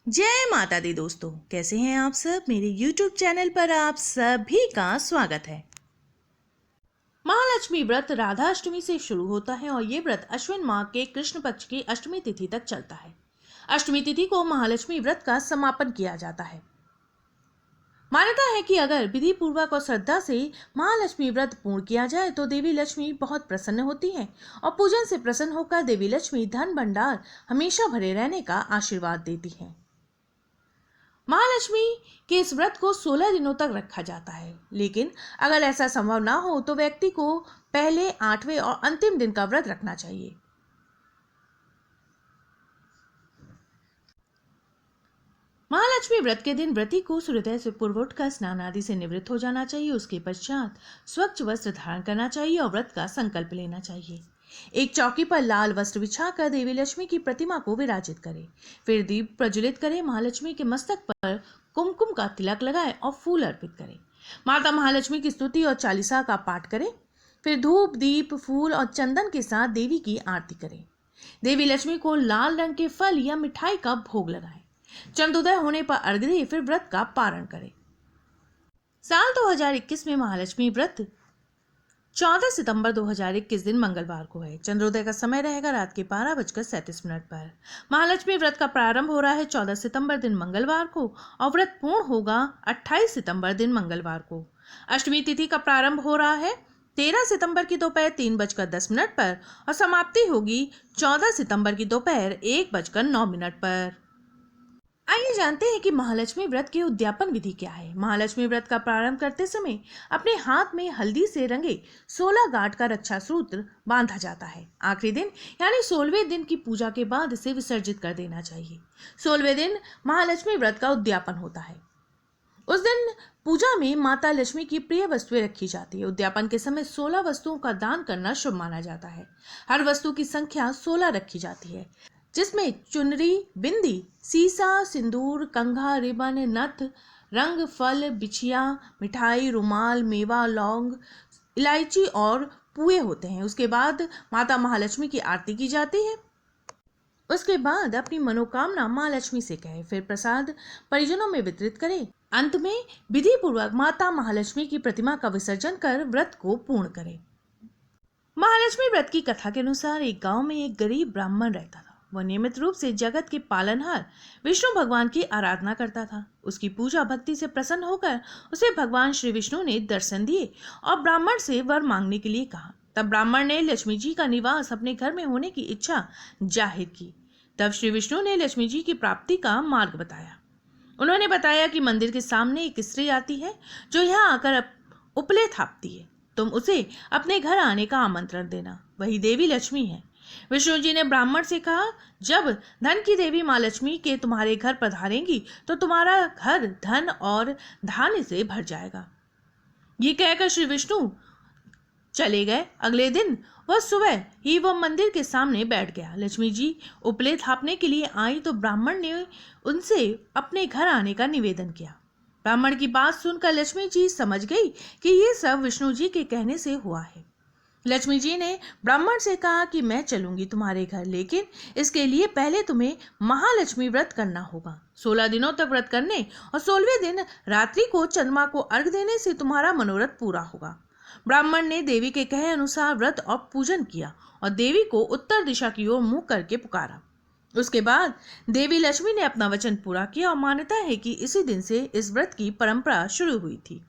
जय माता दी दोस्तों, कैसे हैं आप सब। मेरे YouTube चैनल पर आप सभी का स्वागत है। महालक्ष्मी व्रत राधा अष्टमी से शुरू होता है और ये व्रत अश्विन माह के कृष्ण पक्ष की अष्टमी तिथि तक चलता है। अष्टमी तिथि को महालक्ष्मी व्रत का समापन किया जाता है। मान्यता है कि अगर विधि पूर्वक और श्रद्धा से महालक्ष्मी व्रत पूर्ण किया जाए तो देवी लक्ष्मी बहुत प्रसन्न होती है और पूजन से प्रसन्न होकर देवी लक्ष्मी धन भंडार हमेशा भरे रहने का आशीर्वाद देती है। महालक्ष्मी के इस व्रत को 16 दिनों तक रखा जाता है, लेकिन अगर ऐसा संभव ना हो तो व्यक्ति को पहले 8वें और अंतिम दिन का व्रत रखना चाहिए। महालक्ष्मी व्रत के दिन व्रती को सूर्योदय से पूर्व उठकर स्नान आदि से निवृत्त हो जाना चाहिए। उसके पश्चात स्वच्छ वस्त्र धारण करना चाहिए और व्रत का संकल्प लेना चाहिए। एक चौकी पर लाल वस्त्र बिछाकर देवी लक्ष्मी की प्रतिमा को विराजित करें। फिर दीप प्रज्वलित करें। महालक्ष्मी के मस्तक पर कुमकुम का तिलक लगाएं और फूल अर्पित करें। माता महालक्ष्मी की स्तुति और चालीसा का पाठ करें। फिर धूप, दीप, फूल और चंदन के साथ देवी की आरती करें। देवी लक्ष्मी को लाल रंग के फल या मिठाई का भोग लगाएं। चंद्रोदय होने पर अर्घ्य दें, फिर व्रत का पारण करें। साल 2021 में महालक्ष्मी व्रत 14 सितंबर 2021 दिन मंगलवार को है। चंद्रोदय का समय रहेगा रात के 12:37 पर। महालक्ष्मी व्रत का प्रारंभ हो रहा है 14 सितंबर दिन मंगलवार को और व्रत पूर्ण होगा 28 सितंबर दिन मंगलवार को। अष्टमी तिथि का प्रारंभ हो रहा है 13 सितंबर की दोपहर 3:10 पर और समाप्ति होगी 14 सितंबर की दोपहर 1:09 पर। आइए जानते हैं कि महालक्ष्मी व्रत की उद्यापन विधि क्या है। महालक्ष्मी व्रत का प्रारंभ करते समय अपने हाथ में हल्दी से रंगे 16 गांठ का रक्षा सूत्र बांधा जाता है। आखिरी दिन यानी 16वें दिन की पूजा के बाद इसे विसर्जित कर देना चाहिए। 16वें दिन महालक्ष्मी व्रत का उद्यापन होता है। उस दिन पूजा में माता लक्ष्मी की प्रिय वस्तुएं रखी जाती है। उद्यापन के समय 16 वस्तुओं का दान करना शुभ माना जाता है। हर वस्तु की संख्या 16 रखी जाती है, जिसमें चुनरी, बिंदी, सीसा, सिंदूर, कंघा, रिबन, नथ, रंग, फल, बिछिया, मिठाई, रुमाल, मेवा, लौंग, इलायची और पुए होते हैं। उसके बाद माता महालक्ष्मी की आरती की जाती है। उसके बाद अपनी मनोकामना माँ लक्ष्मी से कहें, फिर प्रसाद परिजनों में वितरित करें। अंत में विधि पूर्वक माता महालक्ष्मी की प्रतिमा का विसर्जन कर व्रत को पूर्ण करें। महालक्ष्मी व्रत की कथा के अनुसार एक गांव में एक गरीब ब्राह्मण रहता था। वह नियमित रूप से जगत के पालनहार विष्णु भगवान की आराधना करता था। उसकी पूजा भक्ति से प्रसन्न होकर उसे भगवान श्री विष्णु ने दर्शन दिए और ब्राह्मण से वर मांगने के लिए कहा। तब ब्राह्मण ने लक्ष्मी जी का निवास अपने घर में होने की इच्छा जाहिर की। तब श्री विष्णु ने लक्ष्मी जी की प्राप्ति का मार्ग बताया। उन्होंने बताया कि मंदिर के सामने एक स्त्री आती है जो यहाँ आकर उपले थापती है। तुम उसे अपने घर आने का आमंत्रण देना, वही देवी लक्ष्मी है। विष्णु जी ने ब्राह्मण से कहा, जब धन की देवी माँ लक्ष्मी के तुम्हारे घर पधारेंगी तो तुम्हारा घर धन और धान्य से भर जाएगा। ये कहकर श्री विष्णु चले गए। अगले दिन वह सुबह ही वह मंदिर के सामने बैठ गया। लक्ष्मी जी उपले थापने के लिए आई तो ब्राह्मण ने उनसे अपने घर आने का निवेदन किया। ब्राह्मण की बात सुनकर लक्ष्मी जी समझ गई कि ये सब विष्णु जी के कहने से हुआ है। लक्ष्मी जी ने ब्राह्मण से कहा कि मैं चलूंगी तुम्हारे घर, लेकिन इसके लिए पहले तुम्हें महालक्ष्मी व्रत करना होगा। 16 दिनों तक व्रत करने और 16वें दिन रात्रि को चंद्रमा को अर्घ देने से तुम्हारा मनोरथ पूरा होगा। ब्राह्मण ने देवी के कहे अनुसार व्रत और पूजन किया और देवी को उत्तर दिशा की ओर मुंह करके पुकारा। उसके बाद देवी लक्ष्मी ने अपना वचन पूरा किया और मान्यता है कि इसी दिन से इस व्रत की परंपरा शुरू हुई थी।